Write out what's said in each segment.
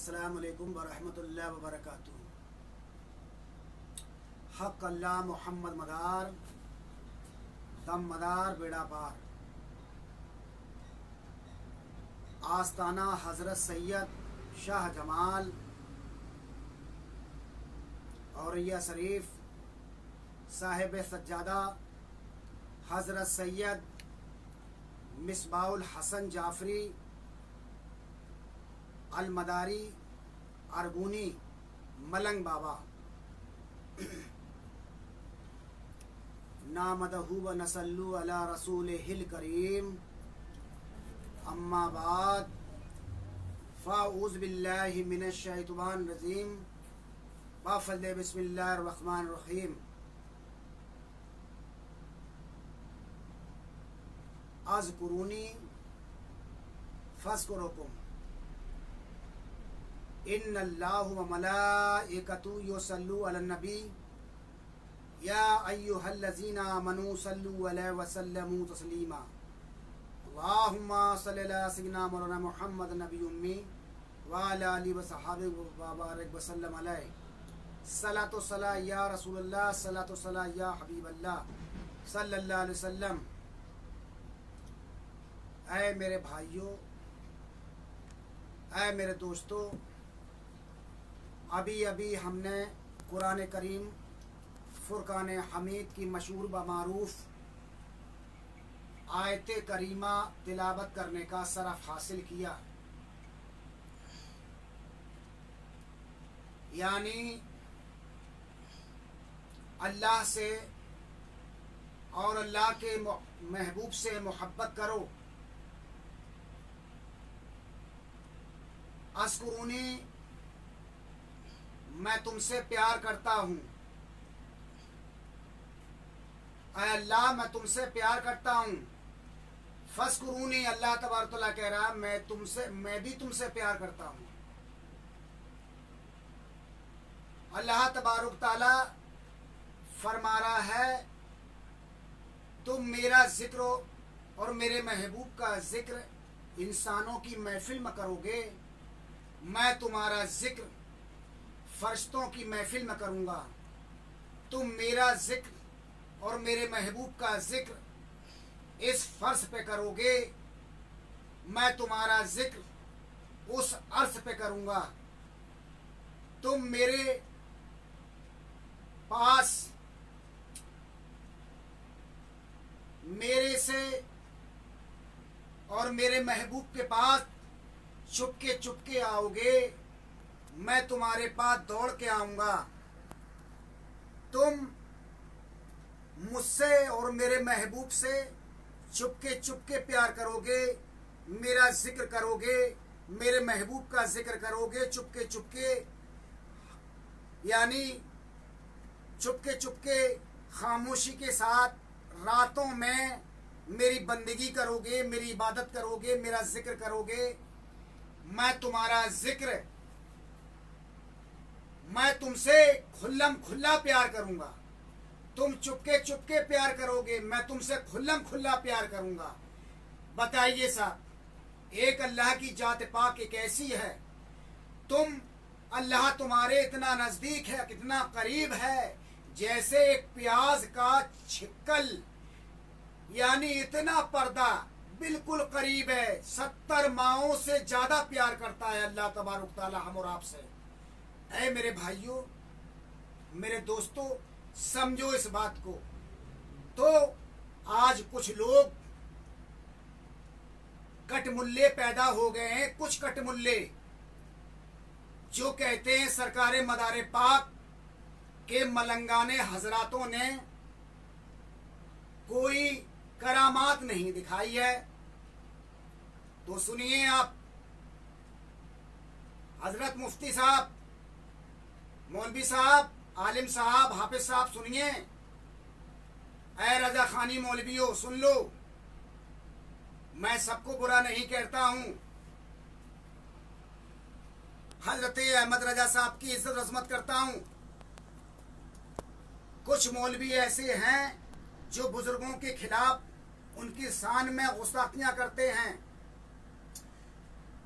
अस्सलामु अलैकुम वरहमतुल्लाहि वबरकातुहू। हक़ अल्लाह मोहम्मद मदार दम मदार बेड़ा पार। आस्ताना हज़रत सैयद शाह जमाल औरैया शरीफ साहिब सज्जादा हज़रत सैयद मिसबाउल हसन जाफरी अल मदारी अरगूनी मलंग बाबा नामदहू व नसल्लु अला रसूलिहिल करीम अम्मा बाद फ़ाऊज़ु बिल्लाहि मिनश शैतानिर रजीम व बिस्मिल्लाहिर रहमानिर रहीम। अज़कुरूनी फ़ज़कुरुकुम इन्नल्लाह व मलाइकतुहु युसल्लू अलन नबी या अय्युहल्लज़ीना आमनू सल्लू अलैहि व सल्लिमू तस्लीमा। अल्लाहुम्मा सल्लि अला सय्यिदिना मौलाना मुहम्मद नबी उम्मी व अला आलिहि व सहाबिहि व बारिक व सल्लम अलैहि। सलातो सला या रसूलल्लाह, सलातो सला या हबीबल्लाह सल्लल्लाहु अलैहि वसल्लम। ऐ मेरे भाइयों, ऐ मेरे दोस्तों, अभी अभी हमने कुरान करीम फुरकान हमीद की मशहूर व मारूफ आयत करीमा तिलावत करने का शरफ हासिल किया। यानी अल्लाह से और अल्लाह के महबूब से मोहब्बत करो। अस्कुरूनी, मैं तुमसे प्यार करता हूँ। ऐ अल्लाह, मैं तुमसे प्यार करता हूँ। फस्कुरूनी, अल्लाह तबारक तआला कह रहा मैं भी तुमसे प्यार करता हूँ। अल्लाह तबारक तआला फरमा रहा है, तुम मेरा जिक्र और मेरे महबूब का जिक्र इंसानों की महफिल में करोगे, मैं तुम्हारा जिक्र फरिश्तों की महफिल में करूँगा। तुम मेरा जिक्र और मेरे महबूब का जिक्र इस फर्श पे करोगे, मैं तुम्हारा जिक्र उस अर्श पे करूँगा। तुम मेरे पास मेरे से और मेरे महबूब के पास चुपके चुपके आओगे, मैं तुम्हारे पास दौड़ के आऊँगा। तुम मुझसे और मेरे महबूब से चुपके चुपके प्यार करोगे, मेरा जिक्र करोगे, मेरे महबूब का जिक्र करोगे चुपके चुपके, यानी चुपके चुपके खामोशी के साथ रातों में मेरी बंदगी करोगे, मेरी इबादत करोगे, मेरा जिक्र करोगे। मैं तुम्हारा जिक्र, मैं तुमसे खुल्लम खुल्ला प्यार करूँगा। तुम चुपके चुपके प्यार करोगे, मैं तुमसे खुल्लम खुल्ला प्यार करूँगा। बताइए साहब, एक अल्लाह की जात पाक एक ऐसी है, अल्लाह तुम्हारे इतना नज़दीक है, कितना करीब है, जैसे एक प्याज का छिक्कल, यानी इतना पर्दा बिल्कुल करीब है। 70 माओं से ज़्यादा प्यार करता है अल्लाह तबारक तआला हम और आपसे। ऐ मेरे भाइयों, मेरे दोस्तों, समझो इस बात को। तो आज कुछ लोग कटमुल्ले पैदा हो गए हैं, कुछ कटमुल्ले जो कहते हैं सरकारे मदारे पाक के मलंगाने हजरातों ने कोई करामात नहीं दिखाई है। तो सुनिए आप, हजरत मुफ्ती साहब, मौलवी साहब, आलिम साहब, हाफिज साहब, सुनिए। ऐ रजा खानी मौलवियों, सुन लो। मैं सबको बुरा नहीं कहता हूँ। हजरत अहमद रजा साहब की इज्जत अजमत करता हूँ। कुछ मौलवी ऐसे हैं जो बुजुर्गों के खिलाफ उनकी शान में गुस्ताखियाँ करते हैं।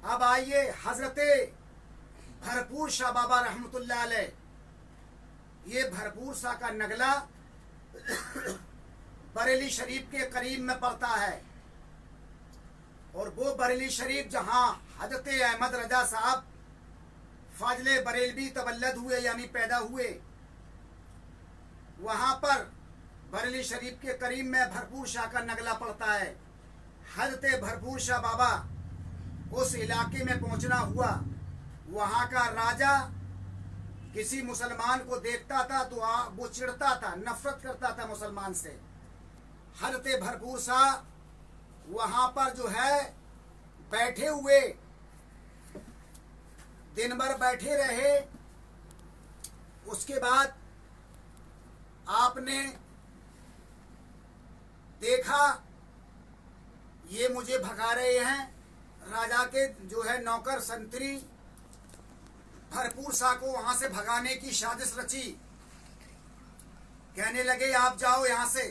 अब आइए, हजरत भरपूर शाह बाबा रहमतुल्लाह अलैह, ये भरपूर शाह का नगला बरेली शरीफ के करीब में पड़ता है। और वो बरेली शरीफ जहाँ हजरत अहमद रजा साहब फाजले बरेलवी तवल्लद हुए यानी पैदा हुए, वहाँ पर बरेली शरीफ के करीब में भरपूर शाह का नगला पड़ता है। हजरत भरपूर शाह बाबा उस इलाके में पहुँचना हुआ, वहाँ का राजा किसी मुसलमान को देखता था तो वो चिढ़ता था, नफरत करता था मुसलमान से। हजरत भरपूर शाह वहाँ पर जो है बैठे हुए, दिन भर बैठे रहे। उसके बाद आपने देखा ये मुझे भगा रहे हैं। राजा के जो है नौकर संतरी भरपूर शाह को वहां से भगाने की साजिश रची। कहने लगे आप जाओ यहाँ से,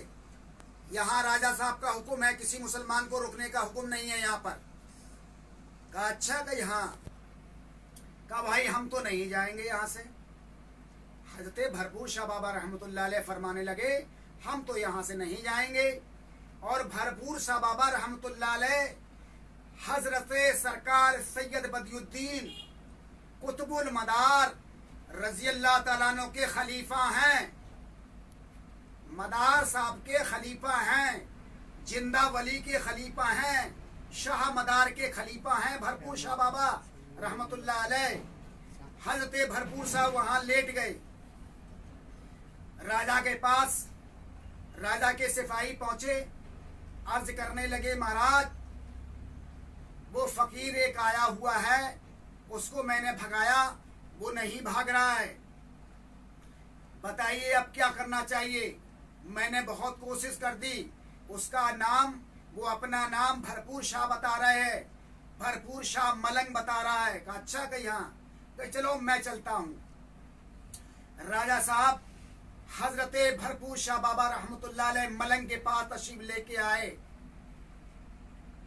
यहाँ राजा साहब का हुक्म है, किसी मुसलमान को रुकने का हुक्म नहीं है यहाँ पर। कहा अच्छा कि हाँ, कहा भाई हम तो नहीं जाएंगे यहाँ से। हजरत भरपूर शाह बाबा रहमतुल्लाह अलैह फरमाने लगे हम तो यहाँ से नहीं जाएंगे। और भरपूर शाह बाबा रहमतुल्लाह अलैह हजरत सरकार सैयद बदियुद्दीन कुतुबुल मदार रजी अल्लाह तआला अन्हु के खलीफा हैं, मदार साहब के खलीफा हैं, जिंदा वली के खलीफा हैं, शाह मदार के खलीफा हैं भरपूर शाह बाबा रहमतुल्लाह अलैह। हजरत भरपूर साहब वहां लेट गए। राजा के पास राजा के सिपाही पहुंचे, अर्ज करने लगे महाराज वो फकीर एक आया हुआ है, उसको मैंने भगाया, वो नहीं भाग रहा है, बताइए अब क्या करना चाहिए। मैंने बहुत कोशिश कर दी, उसका नाम, वो अपना नाम भरपूर शाह बता रहे हैं, भरपूर शाह मलंग बता रहा है। कहा अच्छा कि यहाँ, तो चलो मैं चलता हूँ। राजा साहब हजरत भरपूर शाह बाबा रहमतुल्लाह अलैह मलंग के पास तशरीफ लेके आए।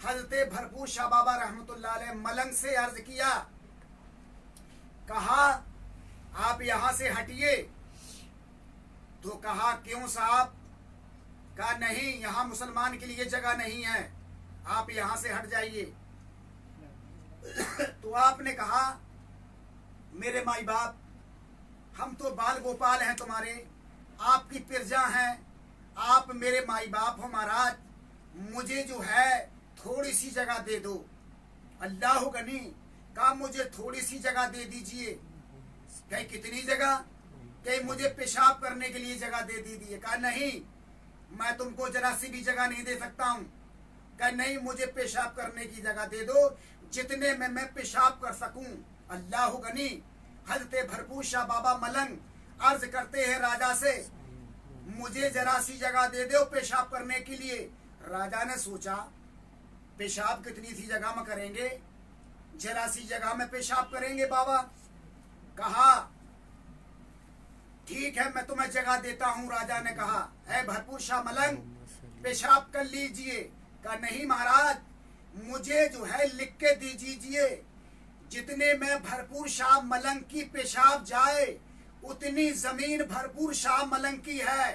हजरत भरपूर शाह बाबा रहमतुल्लाह अलैह मलंग से अर्ज किया, कहा आप यहाँ से हटिए। तो कहा क्यों साहब? कहा नहीं, यहाँ मुसलमान के लिए जगह नहीं है, आप यहाँ से हट जाइए। तो आपने कहा मेरे माई बाप, हम तो बाल गोपाल हैं तुम्हारे, आपकी प्रजा हैं, आप मेरे माई बाप हो महाराज, मुझे जो है थोड़ी सी जगह दे दो। अल्लाह गनी, कहा मुझे थोड़ी सी जगह दे दीजिए। कहीं कितनी जगह? कहीं मुझे पेशाब करने के लिए जगह दे दीजिए। कहा नहीं, मैं तुमको जरा सी भी जगह नहीं दे सकता हूँ। कहा नहीं, मुझे पेशाब करने की जगह दे दो, जितने में मैं पेशाब कर सकूं। अल्लाह गनी। हजरत भरपूर शाह बाबा मलंग अर्ज करते हैं राजा से, मुझे जरा सी जगह दे दो पेशाब करने के लिए। राजा ने सोचा पेशाब कितनी सी जगह में करेंगे, जरा सी जगह में पेशाब करेंगे बाबा। कहा ठीक है मैं तुम्हें जगह देता हूँ। राजा ने कहा है भरपूर शाह मलंग पेशाब कर लीजिए। कहा नहीं महाराज, मुझे जो है लिख के दीजिए, जितने में भरपूर शाह मलंग की पेशाब जाए उतनी जमीन भरपूर शाह मलंग की है।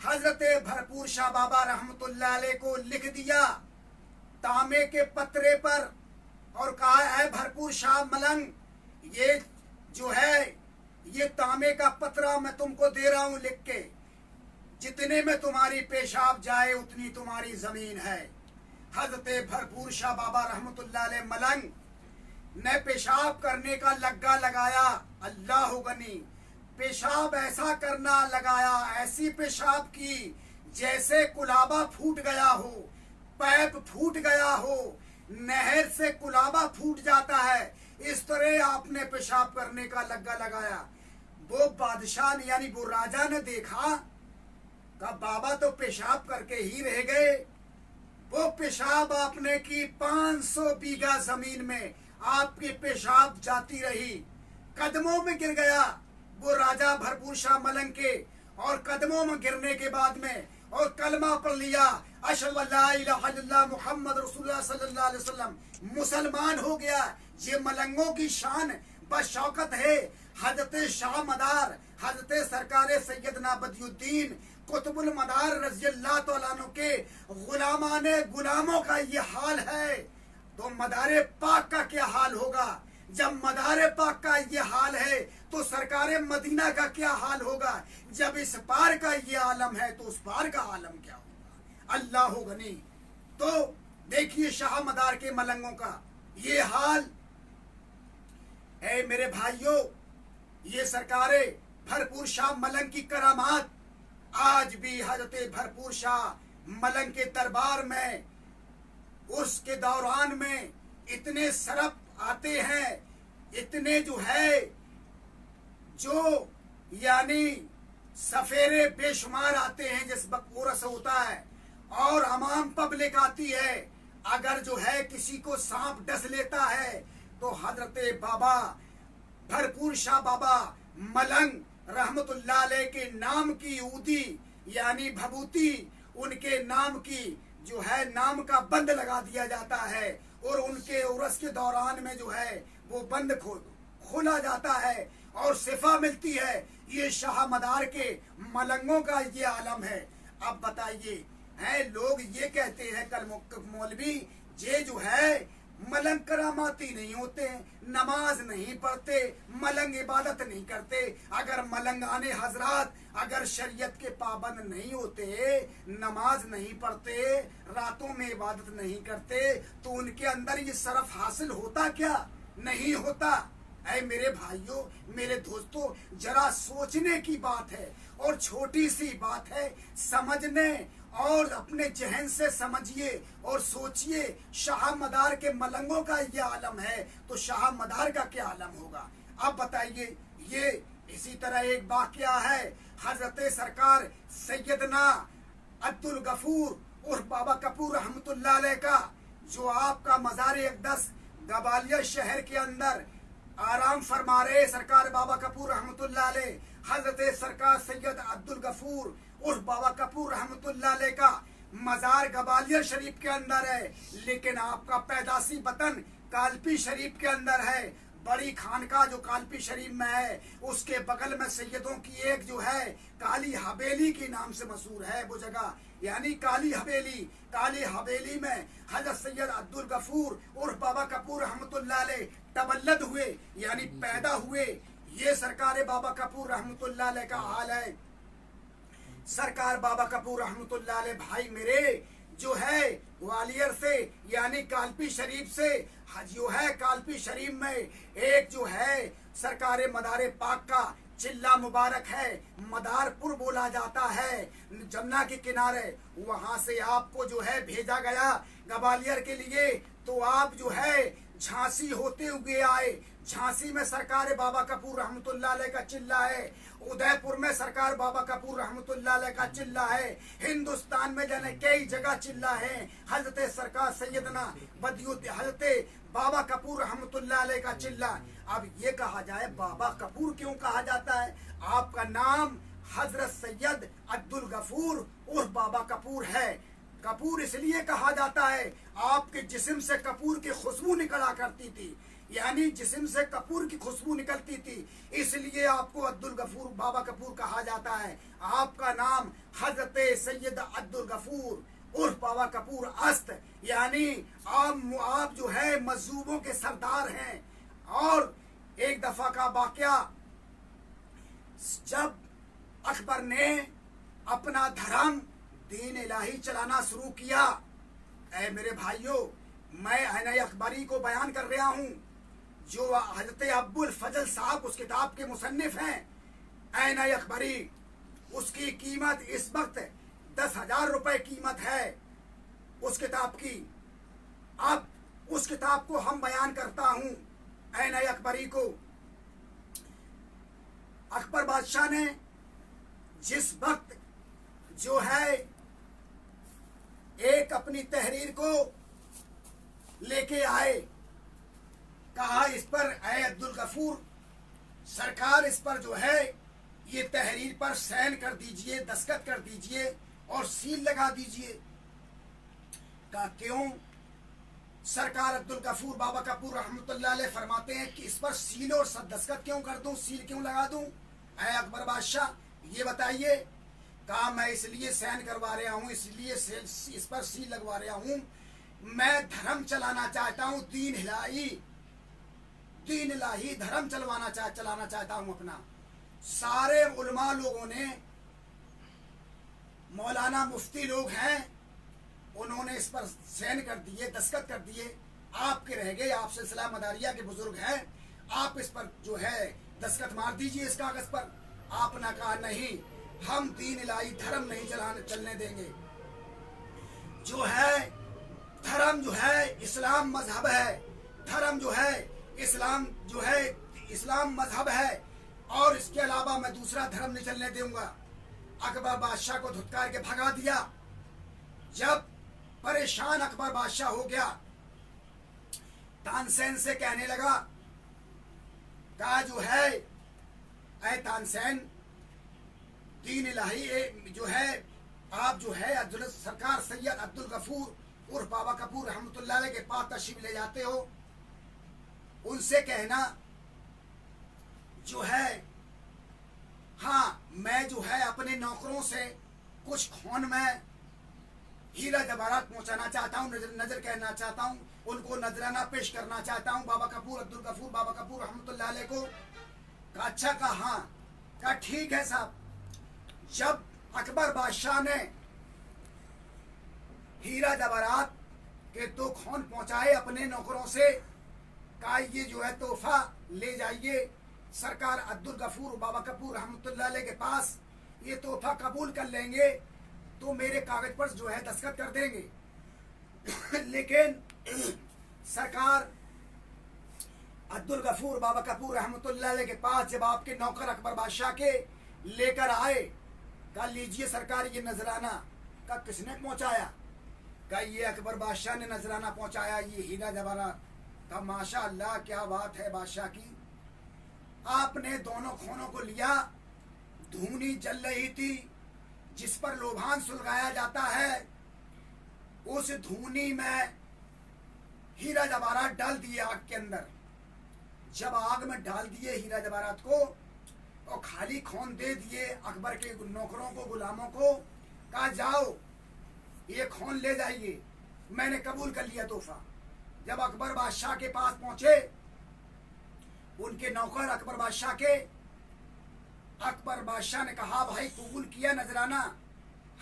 हजरत भरपूर शाह बाबा रहमतुल्लाह अलैह को लिख दिया तांबे के पत्रे पर और कहा है भरपूर शाह मलंग, ये जो है ये तांबे का पत्रा मैं तुमको दे रहा हूं लिख के, जितने में तुम्हारी पेशाब जाए उतनी तुम्हारी जमीन है। हजरत भरपूर शाह बाबा रहमतुल्लाह अलैह मलंग ने पेशाब करने का लग्गा लगाया। अल्लाह गनी, पेशाब ऐसा करना लगाया, ऐसी पेशाब की जैसे कुलाबा फूट गया हो, पैप फूट गया हो, नहर से कुलाबा फूट जाता है, इस तरह आपने पेशाब करने का लग्गा लगाया। वो बादशाह ने यानी वो राजा ने देखा, कहा बाबा तो पेशाब करके ही रह गए। वो पेशाब आपने की 500 बीघा जमीन में आपकी पेशाब जाती रही, कदमों में गिर गया वो राजा भरपूर शाह मलंग के, और कदमों में गिरने के बाद में और कलमा पढ़ लिया, अशहदु अल्ला इलाहा इल्लल्लाह मुहम्मद रसूलुल्लाह सल्लल्लाहु अलैहि वसल्लम, मुसलमान हो गया। ये मलंगों की शान बशौकत है। हजरत शाह मदार, हजरत सरकार सैयदना बदियुद्दीन कुतुबुल मदार रज़ी अल्लाह तआला अन्हु के गुलामाने गुलामों का ये हाल है, तो मदारे पाक का क्या हाल होगा? जब मदारे पाक का ये हाल है तो सरकार मदीना का क्या हाल होगा? जब इस पार का ये आलम है तो उस पार का आलम क्या होगा? अल्लाह गनी। तो देखिए शाह मदार के मलंगों का ये हाल। ऐ मेरे भाइयों, ये सरकारे भरपूर शाह मलंग की करामात आज भी हजरत भरपूर शाह मलंग के दरबार में उसके दौरान में इतने सरफ आते हैं, इतने जो है जो यानी सफेरे बेशुमार आते हैं जिस वक्त उर्स होता है और अमाम पब्लिक आती है। अगर जो है किसी को सांप डस लेता है तो हजरत बाबा भरपूर शाह बाबा मलंग रहमतुल्लाह अलैह के नाम की ऊदी यानी भभूति, उनके नाम की जो है नाम का बंद लगा दिया जाता है और उनके उर्स के दौरान में जो है वो बंद खोला जाता है और शिफा मिलती है। ये शाह मदार के मलंगों का ये आलम है। अब बताइए, हैं लोग ये कहते हैं कल मौलवी ये जो है मलंग करामाती नहीं होते, नमाज नहीं पढ़ते, मलंग इबादत नहीं करते। अगर मलंगाने हजरात अगर शरीयत के पाबंद नहीं होते, नमाज नहीं पढ़ते, रातों में इबादत नहीं करते, तो उनके अंदर ये सरफ हासिल होता क्या? नहीं होता। ऐ मेरे भाइयों, मेरे दोस्तों, जरा सोचने की बात है और छोटी सी बात है, समझने और अपने जहन से समझिए और सोचिए। शाह मदार के मलंगों का ये आलम है तो शाह मदार का क्या आलम होगा? अब बताइए। ये इसी तरह एक वाकया है हजरत सरकार सैयदना अब्दुल गफूर और बाबा कपूर रहमतुल्लाह अलैह का, जो आपका मज़ार अक़दस ग्वालियर शहर के अंदर आराम फरमा रहे सरकार बाबा कपूर रहमतुल्लाह अलैह। हजरत सरकार सैयद अब्दुल गफूर और बाबा कपूर रहमतुल्लाह अलैह का मज़ार ग्वालियर शरीफ के अंदर है, लेकिन आपका पैदाशी वतन कालपी शरीफ के अंदर है। बड़ी खानका जो कालपी शरीफ में है उसके बगल में सैयदों की एक जो है काली हवेली के नाम से मशहूर है वो जगह, यानी काली हवेली। काली हवेली में हजरत सैयद अब्दुल गफूर और बाबा कपूर रहमतुल्लाह अलैह तवल्लद हुए यानी पैदा हुए। ये सरकार बाबा कपूर रहमतुल्लाह अलैह का हाल है। सरकार बाबा कपूर रहमतुल्लाह अलैह भाई मेरे जो है ग्वालियर से यानी कालपी शरीफ से जो है कालपी शरीफ में एक जो है सरकार मदारे पाक का चिल्ला मुबारक है, मदारपुर बोला जाता है, जमुना के किनारे। वहां से आपको जो है भेजा गया ग्वालियर के लिए, तो आप जो है झांसी होते हुए आए। झांसी में सरकार बाबा कपूर रहमतुल्लाह अलैह का चिल्ला है, उदयपुर में सरकार बाबा कपूर रहमतुल्लाह अलैह का चिल्ला है, हिंदुस्तान में जाने कई जगह चिल्ला है। हजरत सरकार सैयदना बदियुद्दीन हजरत बाबा कपूर रहमतुल्लाह अलैह का चिल्ला। अब ये कहा जाए बाबा कपूर क्यों कहा जाता है? आपका नाम हजरत सैयद अब्दुल गफूर और बाबा कपूर है। कपूर इसलिए कहा जाता है, आपके जिस्म से कपूर की खुशबू निकला करती थी, यानी जिस्म से कपूर की खुशबू निकलती थी, इसलिए आपको अब्दुल गफूर बाबा कपूर कहा जाता है। आपका नाम हजरत सैयद अब्दुल गफूर उर्फ बाबा कपूर अस्त, यानी आप जो है मजलूमों के सरदार हैं। और एक दफा का वाकया, जब अकबर ने अपना धर्म दीन इलाही चलाना शुरू किया, ऐ मेरे भाइयों, मैं ऐन अकबरी को बयान कर रहा हूँ, जो हजरत अब्बुल फजल साहब उस किताब के मुसन्निफ हैं। ऐन अकबरी, उसकी कीमत इस वक्त 10,000 रुपए कीमत है उस किताब की। अब उस किताब को हम बयान करता हूँ ऐन अकबरी को। अकबर बादशाह ने जिस वक्त जो है एक अपनी तहरीर को लेके आए, कहा इस पर ऐ अब्दुल गफूर सरकार इस पर जो है ये तहरीर पर साइन कर दीजिए, दस्तखत कर दीजिए और सील लगा दीजिए। कहा क्यों? सरकार अब्दुल गफूर बाबा कपूर रहमतुल्लाह अलैह फरमाते हैं कि इस पर सील और दस्तखत क्यों कर दूं, सील क्यों लगा दूं? ऐ अकबर बादशाह ये बताइए। कहा मैं इसलिए साइन करवा रहा हूँ, इसलिए इस पर सील लगवा रहा हूँ, मैं धर्म चलाना चाहता हूँ, दीन इलाही धर्म चलाना चाहता हूँ अपना। सारे उलमा लोगों ने, मौलाना मुफ्ती लोग हैं, उन्होंने इस पर साइन कर दिए, दस्तखत कर दिए। आपके रह गए, आप सिलसिला मदारिया के बुजुर्ग हैं, आप इस पर जो है दस्तखत मार दीजिए इस कागज पर। आपने कहा नहीं, हम दीन इलाही धर्म नहीं चलने देंगे। जो है धर्म जो है इस्लाम मजहब है, धर्म जो है इस्लाम मजहब है, और इसके अलावा मैं दूसरा धर्म नहीं चलने दूंगा। अकबर बादशाह को धुतकार के भगा दिया। जब परेशान अकबर बादशाह हो गया, तानसेन से कहने लगा, कहा जो है ऐ तानसेन, दीन इलाही जो है आप जो है सरकार सैयद अब्दुल गफूर उर्फ बाबा कपूर रहमतुल्लाह अलैह के पास तशरीफ ले जाते हो, उनसे कहना जो है, हाँ मैं जो है अपने नौकरों से कुछ खून में हीरा जवाहरात पहुंचाना चाहता हूँ, नजर कहना चाहता हूँ, उनको नजराना पेश करना चाहता हूँ बाबा कपूर अब्दुल गफूर बाबा कपूर रहमतुल्लाह अलैह को। कहा अच्छा, कहा हाँ। कहा ठीक है साहब। जब अकबर बादशाह ने हीरा जवाहरात के 2 खून पहुंचाए अपने नौकरों से, कहा ये जो है तोहफा ले जाइए सरकार अब्दुल गफूर बाबा कपूर रहमतुल्लाह अलैह के पास, ये तोहफा कबूल कर लेंगे तो मेरे कागज पर जो है दस्तखत कर देंगे। लेकिन सरकार अब्दुल गफूर बाबा कपूर रहमतुल्लाह अलैह के पास जब आपके नौकर अकबर बादशाह के लेकर आए, कहा लीजिए सरकार ये नजराना। कहा किसने पहुंचाया? कहा ये अकबर बादशाह ने नजराना पहुंचाया, ये हीरा जवाहरात। कहा माशा अल्लाह, क्या बात है बादशाह की। आपने दोनों खूनों को लिया, धूनी जल रही थी जिस पर लोभान सुलगाया जाता है, उस धूनी में हीरा जवाहरात डाल दिए आग के अंदर। जब आग में डाल दिए हीरा जवाहरात को और खाली खून दे दिए अकबर के नौकरों को, गुलामों को, कहा जाओ ये खून ले जाइए, मैंने कबूल कर लिया तोहफा। जब अकबर बादशाह के पास पहुंचे उनके नौकर अकबर बादशाह के, अकबर बादशाह ने कहा भाई कबूल किया नजराना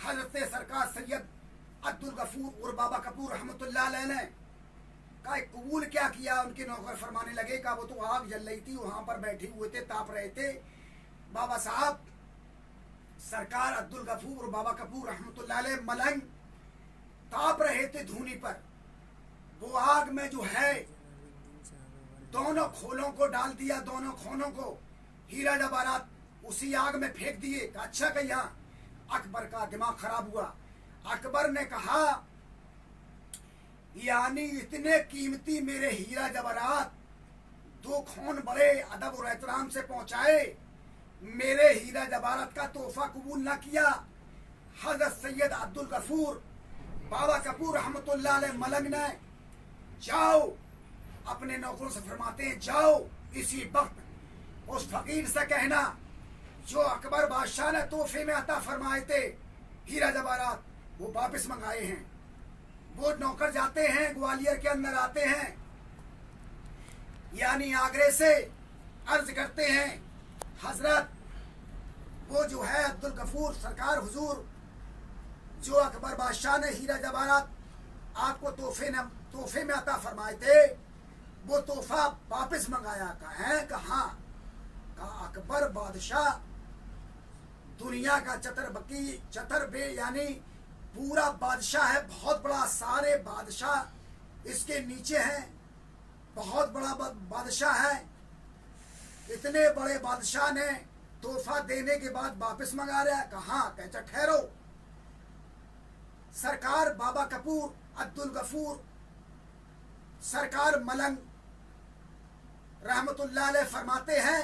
हजरत सरकार सैयद अब्दुल गफूर और बाबा कपूर रहमतुल्लाह अलैह ने। कहा कबूल क्या किया? उनके नौकर फरमाने लगे, कहा वो तो आग जल रही थी, वहां पर बैठे हुए थे, ताप रहे थे बाबा साहब, सरकार अब्दुल गफूर और बाबा कपूर रहमतुल्लाह अलैह मलंग ताप रहे थे धूनी पर। वो आग में जो है दोनों खोलों को डाल दिया, दोनों खूनों को, हीरा जवाहरात उसी आग में फेंक दिए। अच्छा कहा। अकबर का दिमाग खराब हुआ। अकबर ने कहा यानी इतने कीमती मेरे हीरा जवाहरात 2 खून बड़े अदब और एहतराम से पहुंचाए, मेरे हीरा जवाहरात का तोहफा कबूल न किया। हजरत सैयद अब्दुल गफूर बाबा कपूर रहमतुल्लाह अलैह मलंग ने, जाओ अपने नौकरों से फरमाते हैं, जाओ इसी वक्त उस फकीर से कहना जो अकबर बादशाह ने तोहफे में अता फरमाए थे हीरा जवाहरात, वो वापस मंगाए हैं। वो नौकर जाते हैं, ग्वालियर के अंदर आते हैं, यानी आगरे से, अर्ज करते हैं हजरत वो जो है अब्दुल गफूर सरकार हुजूर, जो अकबर बादशाह ने हीरा जवाहरात आपको तोहफे में अता फरमाए थे, वो तोहफा वापस मंगाया। कहा कहाँ? कहा अकबर बादशाह दुनिया का चतरबे यानी पूरा बादशाह है, बहुत बड़ा, सारे बादशाह इसके नीचे हैं, बहुत बड़ा बादशाह है। इतने बड़े बादशाह ने तोहफा देने के बाद वापस मंगा रहा है। कहाँ? कहता ठहरो, सरकार बाबा कपूर अब्दुल गफूर सरकार मलंग रहमतुल्लाह अलैह फरमाते हैं,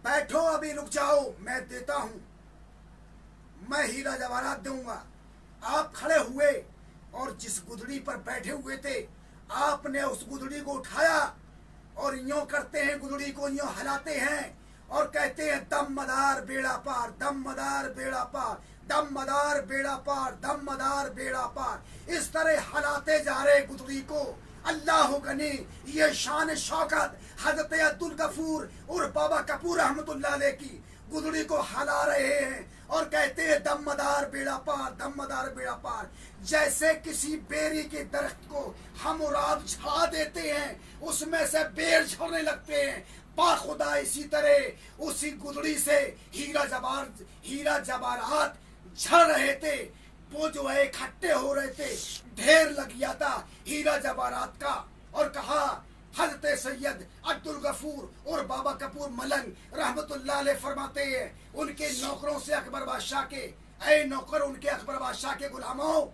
बैठो अभी रुक जाओ, मैं देता हूं। मैं हीरा जवाहरात दूंगा। आप खड़े हुए और जिस गुदड़ी पर बैठे हुए थे आपने उस गुदड़ी को उठाया और यूं करते हैं, गुदड़ी को यूं हिलाते हैं और कहते हैं दम मदार बेड़ा पार, दम मदार बेड़ा पार, दम मदार बेड़ा पार, दम मदार बेड़ा पार। इस तरह हिलाते जा रहे गुदड़ी को। अल्लाह गनी, ये शान शौकत हजरत अब्दुल गफूर और बाबा कपूर रहमतुल्लाह अलैह की गुदड़ी को हिला रहे हैं और कहते हैं दम मदार बेड़ा पार, दम मदार बेड़ा पार। जैसे किसी बेरी के दरख्त को हम और आप झड़ा देते हैं, उसमें से बेर झड़ने लगते हैं, बाखुदा इसी तरह उसी गुदड़ी से हीरा जवाहरात झड़ रहे थे। वो जो है इकट्ठे हो रहे थे, ढेर लग गया था हीरा जवाहरात का। और कहा हजरत सैयद अब्दुल गफूर और बाबा कपूर मलंग रहमतुल्लाह अलैह फरमाते हैं उनके नौकरों से अकबर बादशाह के, ऐ नौकर उनके अकबर बादशाह के गुलामों,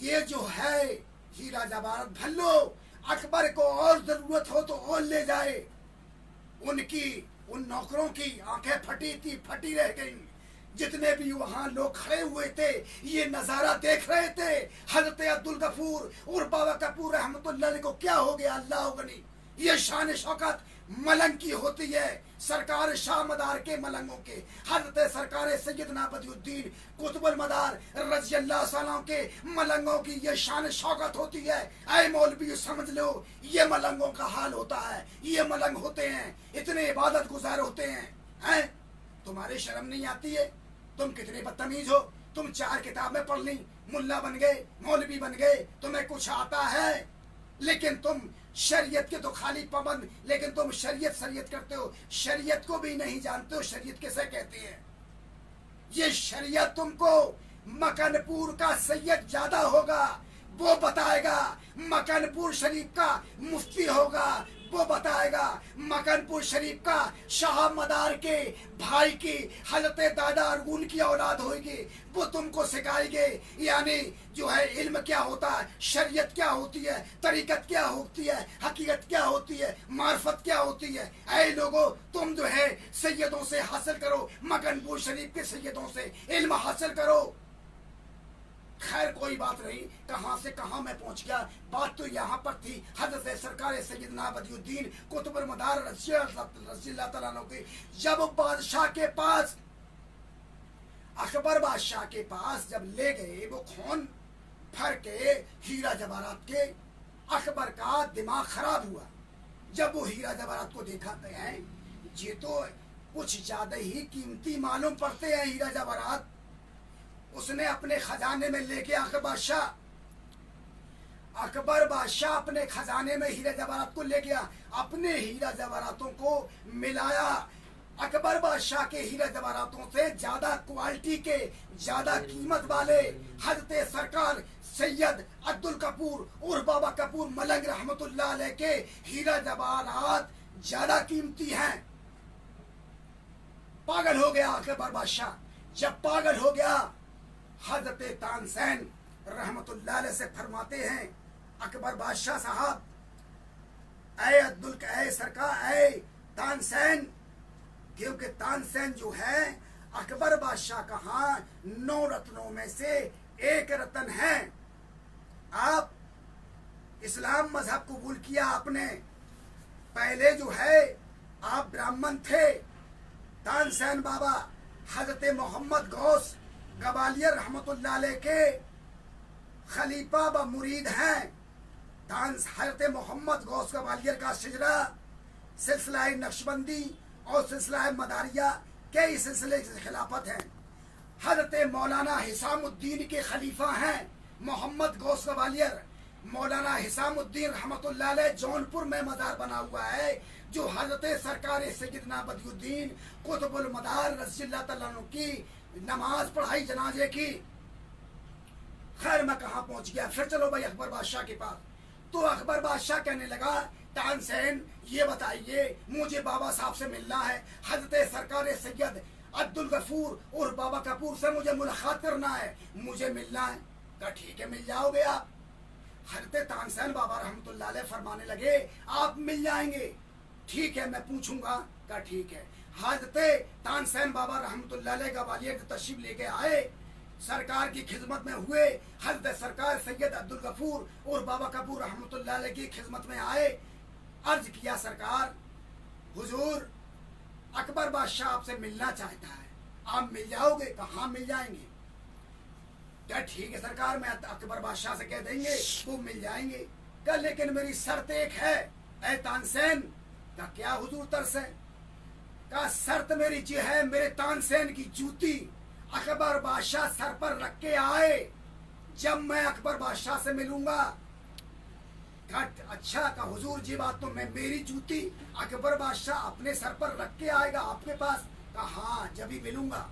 ये जो है हीरा जवाहरात भल्लो, अकबर को और जरूरत हो तो और ले जाए। उन नौकरों की आंखें फटी रह गईं। जितने भी वहां लोग खड़े हुए थे ये नजारा देख रहे थे। हजरत अब्दुल गफूर और बाबा कपूर रहमतुल्लाह अलैह को क्या हो गया अल्लाह गनी, ये शान शौकत मलंग की होती है, सरकार शाह मदार के मलंगों के, हजरत सरकार सैयदना बदियुद्दीन कुतुबुल मदार रज़ी अल्लाह सलाम के मलंगों की ये शान शौकत होती है। ऐ मौलवी समझ लो ये मलंगों का हाल होता है। ये मलंग होते हैं, इतने इबादत गुजार होते हैं। तुम्हारी शर्म नहीं आती है? तुम कितने बदतमीज हो। तुम 4 किताबें पढ़ ली, मुल्ला बन गए, मौलवी बन गए, तुम्हें कुछ आता है, लेकिन तुम शरीयत के तो खाली पाबंद, लेकिन तुम शरीयत करते हो, शरीयत को भी नहीं जानते हो। शरीयत किसे कहते हैं? ये शरीयत तुमको मकनपुर का सैयद ज्यादा होगा वो बताएगा, मकनपुर शरीफ का मुफ्ती होगा वो बताएगा, मकनपुर शरीफ का शाह मदार के भाई की हजरत दादा अरगुन की औलाद होगी, वो तुमको सिखाएंगे यानी जो है इल्म क्या होता है, शरीयत क्या होती है, तरीकत क्या होती है, हकीकत क्या होती है, मार्फत क्या होती है। ऐ लोगों, तुम जो है सैयदों से हासिल करो, मकनपुर शरीफ के सैयदों से इल्म हासिल करो। खैर कोई बात नहीं, कहां से कहां मैं पहुंच गया। बात तो यहाँ पर थी हजरत सरकार सैयदना बदियुद्दीन कुतुबुल मदार रज़ी अल्लाह तआला अन्हु की जब बादशाह के पास, अकबर बादशाह के पास जब ले गए, वो खून भर के हीरा जवाहरात के, अकबर का दिमाग खराब हुआ। जब वो हीरा जवाहरात को देखा हैं, ये तो कुछ ज्यादा ही कीमती मालूम पड़ते हैं हीरा जवाहरात। उसने अपने खजाने में लेके अकबर बादशाह अपने खजाने में हीरा जवाहरात को ले गया, अपने हीरा जवाहरातों को मिलाया। अकबर बादशाह के हीरा जवाहरातों से ज्यादा क्वालिटी के, ज्यादा कीमत वाले हजरत सरकार सैयद अब्दुल कपूर और बाबा कपूर मलंग रहमतुल्लाह अलैह के हीरा जवाहरात ज्यादा कीमती हैं। पागल हो गया अकबर बादशाह। जब पागल हो गया, हजरत तानसेन रहमतुल्लाह अलैह से फरमाते हैं, अकबर बादशाह साहब, ऐ सरकार, ऐ तानसेन, क्योंकि तानसेन जो है अकबर बादशाह कहा 9 रत्नों में से एक रत्न है। आप इस्लाम मजहब कबूल किया आपने, पहले जो है आप ब्राह्मण थे। तानसेन बाबा हजरत मोहम्मद गौस ग्वालियर रहमतुल्लाह अलैह के खलीफा व मुरीद हैं। हजरत मोहम्मद गौस ग्वालियर का शिजरा सिलसिला नक्शबंदी और सिलसिला मदारिया के इस सिलसिले से खिलाफत हैं। हजरत मौलाना हिसामुद्दीन के खलीफा हैं मोहम्मद गौस ग्वालियर। मौलाना हिसामुद्दीन रहमतुल्लाह अलैह जौनपुर में मजार बना हुआ है, जो हजरत सरकार सैयदना बदियुद्दीन कुतुबुल मदार रज़ी अल्लाह तआला अन्हु की नमाज पढ़ाई जनाजे की। खैर मैं कहाँ पहुंच गया, फिर चलो भाई अकबर बादशाह के पास। तो अकबर बादशाह कहने लगा, तानसेन ये बताइए, मुझे बाबा साहब से मिलना है, हजरत सरकार सैयद अब्दुल गफूर और बाबा कपूर से मुझे मुलाकात करना है, मुझे मिलना है। कहा ठीक है, मिल जाओगे आप। हजरत तानसेन बाबा रहमतुल्लाह अलैह फरमाने लगे, आप मिल जाएंगे। ठीक है, मैं पूछूंगा। कहा ठीक है। हजरत तानसेन बाबा रहमतुल्लाह अलैह ग्वालियर की तशरीफ लेके आए, सरकार की खिदमत में हुए। हजरत सरकार सैयद अब्दुल गफूर और बाबा कपूर रहमतुल्लाह अलैह की खिदमत में आए। अर्ज किया, सरकार हुजूर अकबर बादशाह आपसे मिलना चाहता है, आप मिल जाओगे? कहा हाँ मिल जाएंगे। क्या ठीक है सरकार, मैं अकबर बादशाह से कह देंगे, वो मिल जाएंगे। क्या लेकिन मेरी शर्त एक है ऐ तानसेन। का क्या हुजूर तरस है? का शर्त मेरी ये है, मेरे तानसेन की जूती अकबर बादशाह सर पर रख के आए जब मैं अकबर बादशाह से मिलूंगा। अच्छा का हुजूर जी बात तो मैं मेरी जूती अकबर बादशाह अपने सर पर रख के आएगा आपके पास? कहा हाँ जब ही मिलूंगा।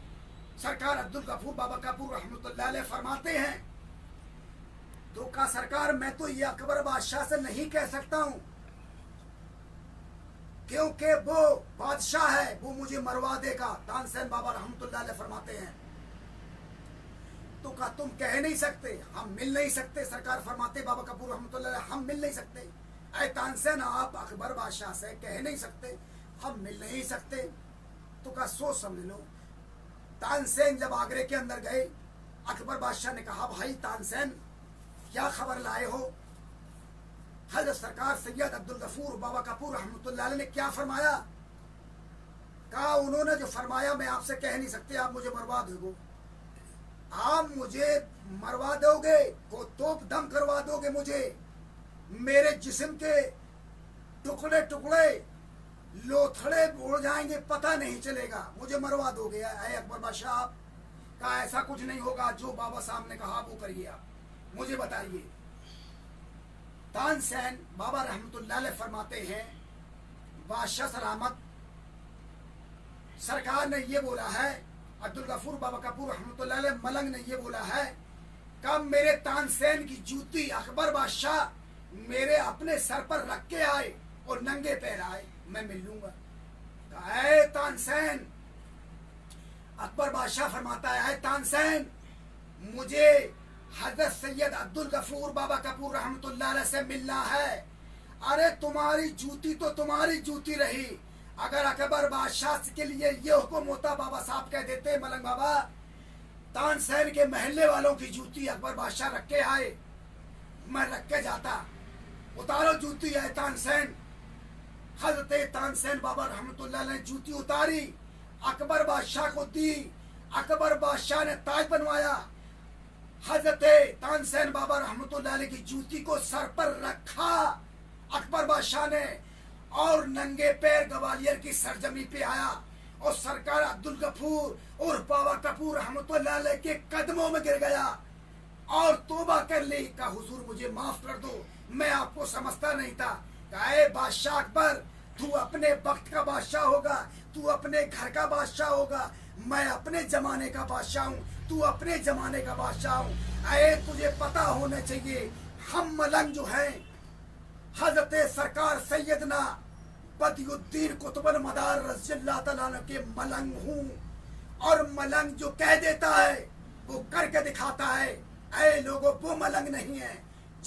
सरकार अब्दुल गफूर बाबा कपूर रहमतुल्लाह अलैह फरमाते हैं, तो कहा सरकार मैं तो ये अकबर बादशाह से नहीं कह सकता हूं, क्योंकि वो बादशाह है, वो मुझे मरवा देगा। तानसेन बाबा रहमतुल्लाह अलैह फरमाते हैं, तो कहा तुम कह नहीं सकते, हम मिल नहीं सकते। सरकार फरमाते बाबा कपूर रहमतुल्लाह अलैह, हम मिल नहीं सकते। ऐ तानसेन आप अकबर बादशाह से कह नहीं सकते, हम मिल नहीं सकते। तो कहा सोच समझ लो। तानसेन जब आगरे के अंदर गए, अकबर बादशाह ने कहा भाई तानसेन क्या खबर लाए हो? हजरत सरकार सैयद अब्दुल गफूर बाबा कपूर रहमतुल्लाह अलैह ने क्या फरमाया? कहा उन्होंने जो फरमाया मैं आपसे कह नहीं सकते, आप मुझे मरवा दोगे। आप मुझे मरवा दोगे, को तोप दम करवा दोगे मुझे, मेरे जिस्म के टुकड़े टुकड़े लोथड़े उड़ जाएंगे, पता नहीं चलेगा, मुझे मरवा दोगे। ऐ अकबर बादशाह का ऐसा कुछ नहीं होगा, जो बाबा साहब ने कहा वो करिए, आप मुझे बताइए। तानसेन बाबा रहमतुल्लाह अलैह फरमाते हैं, बादशाह सलामत सरकार ने ये बोला है, अब्दुल गफूर बाबा कपूर रहमतुल्लाह अलैह मलंग ने ये बोला है, कब मेरे तानसेन की जूती अकबर बादशाह मेरे अपने सर पर रख के आए और नंगे पैर आए, मैं मिल लूंगा। ऐ तानसेन, अकबर बादशाह फरमाता है, तानसेन मुझे हजरत सैयद अब्दुल गफूर बाबा कपूर रहमतुल्लाह अलैह से मिलना है। अरे तुम्हारी जूती तो तुम्हारी जूती रही, अगर अकबर बादशाह के लिए ये हुक्म होता, बाबा साहब कह देते मलंग बाबा तानसेन के महल्ले वालों की जूती अकबर बादशाह रख के आए, मैं रख के जाता। उतारो जूती है तानसेन। हजरत तानसेन बाबा रहमतुल्लाह अलैह ने जूती उतारी, अकबर बादशाह को दी। अकबर बादशाह ने ताज बनवाया, हजरत तानसेन बाबा रहमतुल्लाह अलैह की जूती को सर पर रखा अकबर बादशाह ने, और नंगे पैर ग्वालियर की सरजमी पे आया और सरकार अब्दुल गफूर और बाबा कपूर रहमतुल्लाह अलैह के कदमों में गिर गया और तौबा कर ली। का हुजूर मुझे माफ कर दो, मैं आपको समझता नहीं था। कहा बादशाह अकबर, तू अपने वक्त का बादशाह होगा, तू अपने घर का बादशाह होगा, मैं अपने जमाने का बादशाह हूँ, तू अपने जमाने का बादशाह हूँ। अरे तुझे पता होना चाहिए, हम मलंग जो हैं हजरत सरकार सैयदना बदियुद्दीन कुतुबुल मदार रज़ियल्लाहु तआला अन्हु के मलंग हूँ, और मलंग जो कह देता है वो करके दिखाता है। ऐ लोगों, वो मलंग नहीं है,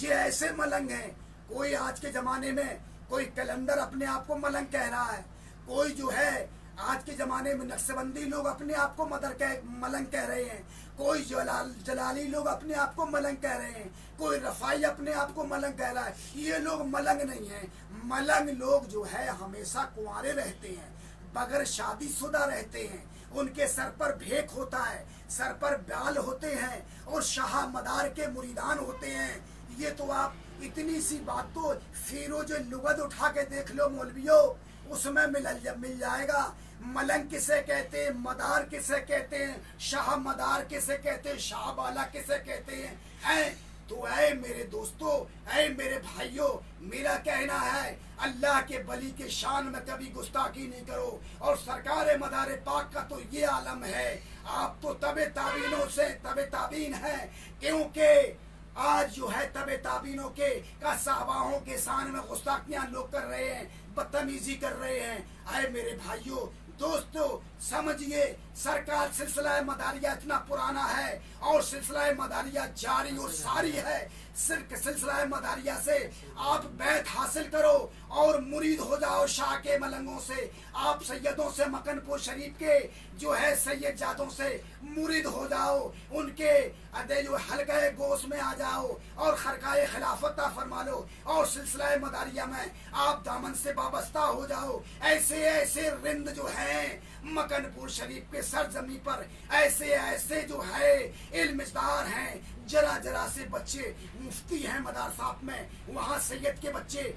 ये ऐसे मलंग हैं। कोई आज के जमाने में कोई कैलेंडर अपने आप को मलंग कह रहा है, कोई जो है आज के जमाने में नक्शबंदी लोग अपने आप को मलंग कह रहे हैं, कोई जलाली लोग अपने आप को मलंग कह रहे हैं, कोई रफाई अपने आप को मलंग कह रहा है। ये लोग मलंग नहीं हैं। मलंग लोग जो है हमेशा कुंवारे रहते हैं, बगैर शादीशुदा रहते हैं, उनके सर पर भेक होता है, सर पर बाल होते हैं और शाह मदार के मुरीदान होते हैं। ये तो आप इतनी सी बात तो फिरोज लुगत उठा के देख लो मौलवियों, उसमें मिल जाएगा। मलंग किसे कहते हैं, मदार किसे कहते हैं, शाह मदार किसे कहते हैं, शाह बाला किसे कहते हैं। तो ऐ मेरे दोस्तों, ऐ मेरे भाइयों, मेरा कहना है अल्लाह के बली के शान में कभी गुस्ताखी नहीं करो। और सरकार मदार पाक का तो ये आलम है, आप तो तबे ताबीनों से तबे ताबीन है, क्योंकि आज जो है तबे ताबीनों के का साहबाओं के शान में गुस्ताखियां लोग कर रहे हैं, बदतमीजी कर रहे हैं। आए मेरे भाइयों दोस्तों, समझिए सरकार सिलसिला मदारिया इतना पुराना है और सिलसिला मदारिया जारी और सारी है। सिलसिला मदारिया से आप बैत हासिल करो और मुरीद हो जाओ शाह के मलंगों से। आप सैयदों से, मकनपुर शरीफ के जो है सैयद जादों से मुरीद हो जाओ, उनके अदे जो हल्का गोश में आ जाओ और खरकाए खिलाफत फरमा लो और सिलसिला मदारिया में आप दामन से वाबस्ता हो जाओ। ऐसे ऐसे रिंद जो है मकनपुर शरीफ के सरजमी पर, ऐसे ऐसे जो है इल्मदार हैं, जरा जरा से बच्चे मुफ्ती हैं मदरसा में, वहाँ सैयद के बच्चे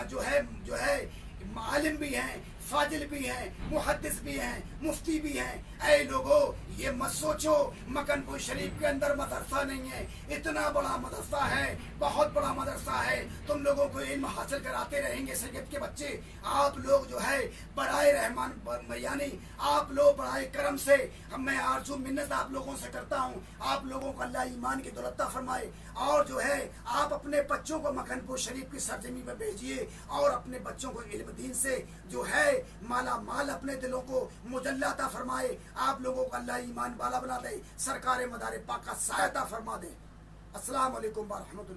जो है मालिम भी हैं, फाजिल भी हैं, मुहद्दिस भी हैं, मुफ्ती भी हैं। ऐ लोगों, ये मत सोचो मकनपुर शरीफ के अंदर मदरसा नहीं है। इतना बड़ा मदरसा है, बहुत बड़ा मदरसा है। तुम लोगों को इल्म हासिल कराते रहेंगे सैयद के बच्चे। आप लोग जो है बड़ाए रहमान यानी आप लोग बड़ाए करम से, मैं आरजू मिन्नत आप लोगों से करता हूँ, आप लोगों को अल्लाह ईमान की दौलत फरमाए। और जो है आप अपने बच्चों को मकनपुर शरीफ की सरजमी में भेजिए और अपने बच्चों को इल्म दीन से जो है माला माल अपने दिलों को मुजल्लाता फरमाए। आप लोगों को अल्लाह ईमान वाला बना दे, सरकार मदारे पाक का सहायता फरमा दे। अस्सलाम वालेकुम व रहमतुल्लाह।